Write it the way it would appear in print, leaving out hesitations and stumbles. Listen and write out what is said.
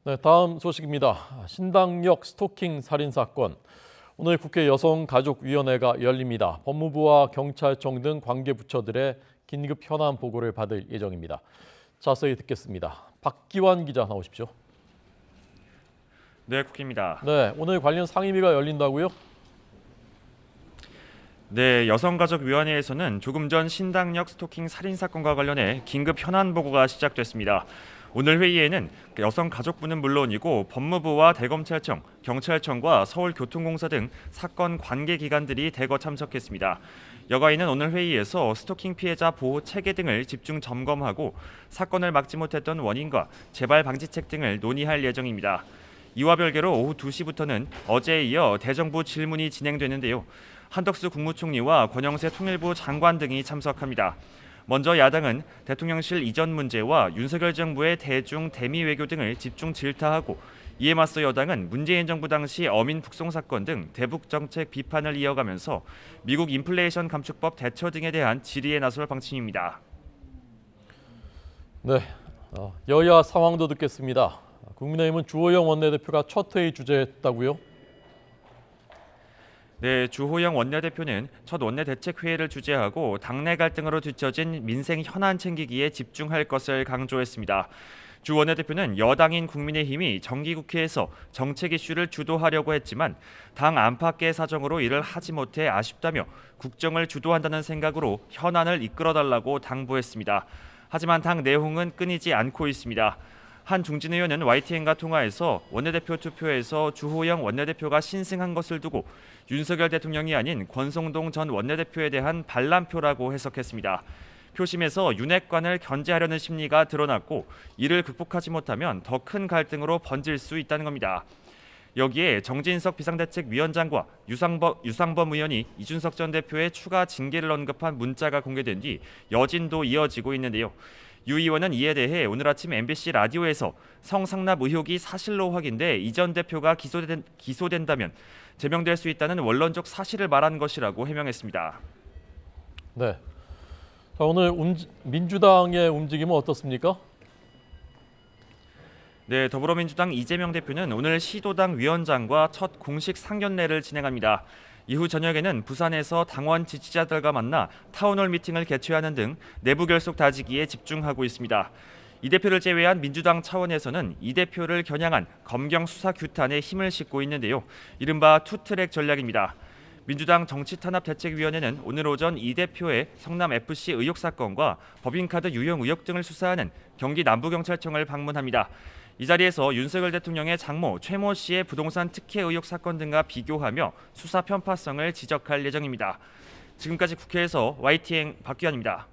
네, 다음 소식입니다. 신당역 스토킹 살인 사건. 오늘 국회 여성가족위원회가 열립니다. 법무부와 경찰청 등 관계 부처들의 긴급 현안 보고를 받을 예정입니다. 자세히 듣겠습니다. 박기환 기자 나오십시오. 네, 국회입니다. 네, 오늘 관련 상임위가 열린다고요? 네, 여성가족위원회에서는 조금 전 신당역 스토킹 살인 사건과 관련해 긴급 현안 보고가 시작됐습니다. 오늘 회의에는 여성가족부는 물론이고 법무부와 대검찰청, 경찰청과 서울교통공사 등 사건 관계 기관들이 대거 참석했습니다. 여가위는 오늘 회의에서 스토킹 피해자 보호 체계 등을 집중 점검하고 사건을 막지 못했던 원인과 재발 방지책 등을 논의할 예정입니다. 이와 별개로 오후 2시부터는 어제에 이어 대정부 질문이 진행되는데요. 한덕수 국무총리와 권영세 통일부 장관 등이 참석합니다. 먼저 야당은 대통령실 이전 문제와 윤석열 정부의 대중 대미 외교 등을 집중 질타하고 이에 맞서 여당은 문재인 정부 당시 어민 북송 사건 등 대북 정책 비판을 이어가면서 미국 인플레이션 감축법 대처 등에 대한 질의에 나설 방침입니다. 네, 여야 상황도 듣겠습니다. 국민의힘은 주호영 원내대표가 첫 회의 주재했다고요? 네, 주호영 원내대표는 첫 원내대책회의를 주재하고 당내 갈등으로 뒤처진 민생 현안 챙기기에 집중할 것을 강조했습니다. 주 원내대표는 여당인 국민의힘이 정기국회에서 정책 이슈를 주도하려고 했지만 당 안팎의 사정으로 이를 하지 못해 아쉽다며 국정을 주도한다는 생각으로 현안을 이끌어달라고 당부했습니다. 하지만 당 내홍은 끊이지 않고 있습니다. 한 중진 의원은 YTN과 통화에서 원내대표 투표에서 주호영 원내대표가 신승한 것을 두고 윤석열 대통령이 아닌 권성동 전 원내대표에 대한 반란표라고 해석했습니다. 표심에서 윤핵관을 견제하려는 심리가 드러났고 이를 극복하지 못하면 더 큰 갈등으로 번질 수 있다는 겁니다. 여기에 정진석 비상대책위원장과 유상범 의원이 이준석 전 대표의 추가 징계를 언급한 문자가 공개된 뒤 여진도 이어지고 있는데요. 유 의원은 이에 대해 오늘 아침 MBC 라디오에서 성상납 의혹이 사실로 확인돼 이 전 대표가 기소된다면 제명될 수 있다는 원론적 사실을 말한 것이라고 해명했습니다. 네. 자, 오늘 민주당의 움직임은 어떻습니까? 네, 더불어민주당 이재명 대표는 오늘 시도당 위원장과 첫 공식 상견례를 진행합니다. 이후 저녁에는 부산에서 당원 지지자들과 만나 타운홀 미팅을 개최하는 등 내부 결속 다지기에 집중하고 있습니다. 이 대표를 제외한 민주당 차원에서는 이 대표를 겨냥한 검경 수사 규탄에 힘을 싣고 있는데요. 이른바 투트랙 전략입니다. 민주당 정치탄압대책위원회는 오늘 오전 이 대표의 성남FC 의혹 사건과 법인카드 유용 의혹 등을 수사하는 경기 남부경찰청을 방문합니다. 이 자리에서 윤석열 대통령의 장모 최모 씨의 부동산 특혜 의혹 사건 등과 비교하며 수사 편파성을 지적할 예정입니다. 지금까지 국회에서 YTN 박기환입니다.